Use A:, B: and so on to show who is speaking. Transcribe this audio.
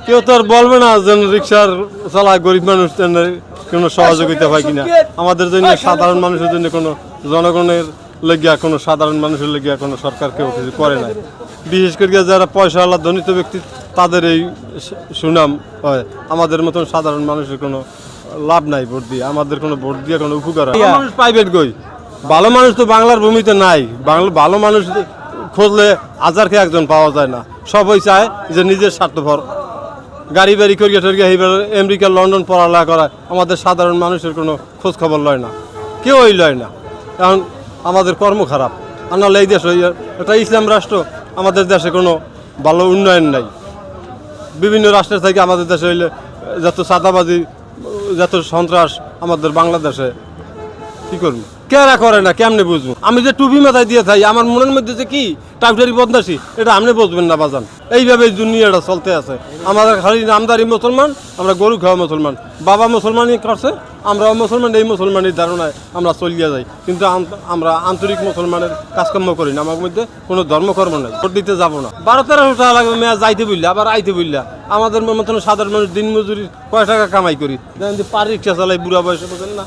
A: কেউ তো আর বলবে না যে রিক্সার চালায় গরিব মানুষ কোনো সহযোগিতা হয় কিনা। আমাদের জন্য সাধারণ মানুষের জন্য কোনো জনগণের লেগিয়া কোনো সাধারণ মানুষের লেগিয়া কোনো সরকার কেউ কিছু করে নাই। বিশেষ করে যারা পয়সাওয়ালা ধনিত ব্যক্তি তাদের এই সুনাম হয়, আমাদের মতন সাধারণ মানুষের কোনো লাভ নাই ভোট দিয়ে, আমাদের কোনো ভোট দিয়ে কোনো উপকার হয়। মানুষ প্রাইভেট গই, ভালো মানুষ তো বাংলার ভূমিতে নাই। ভালো মানুষ খুঁজলে হাজারকে একজন পাওয়া যায় না। সবাই চায় যে নিজের স্বার্থপর গাড়ি বাড়ি করিয়া টরিয়া এইবার আমেরিকা লন্ডন পড়ালেখা করা, আমাদের সাধারণ মানুষের কোনো খোঁজ খবর লয় না, কেউই লয় না। এখন আমাদের কর্ম খারাপ। আনালে এই দেশ এটা ইসলাম রাষ্ট্র, আমাদের দেশে কোনো ভালো উন্নয়ন নাই। বিভিন্ন রাষ্ট্রের থেকে আমাদের দেশে হইলে যত চাঁদাবাজি, যত সন্ত্রাস আমাদের বাংলাদেশে, কি করবো? কেরা করে না, কেমনে বুঝবো? আমি যে টুপি মাথায় দিয়ে থাকি, আমার মনের মধ্যে যে কি টাউটারি বদমাসি, এটা আপনি বুঝবেন না বাজান। এইভাবে দুনিয়াটা চলতে আছে। আমাদের খালি নামদারি মুসলমান, আমরা গরু খাওয়া মুসলমান। বাবা মুসলমানই করছে, আমরাও মুসলমান, এই মুসলমানের ধারণায় আমরা চলিয়া যাই। কিন্তু আমরা আন্তরিক মুসলমানের কাজকর্ম করি না, আমার মধ্যে কোনো ধর্মকর্ম নাই। ভোট দিতে যাবো না। 12-13 টাকা লাগবে মেয়া যাইতে বললে, আবার আইতে বললে। আমাদের মতন সাধারণ মানুষ দিন মজুরি কয় টাকা কামাই করি, পার রিক্সা চালাই বুড়া বয়সে, বুঝেন না।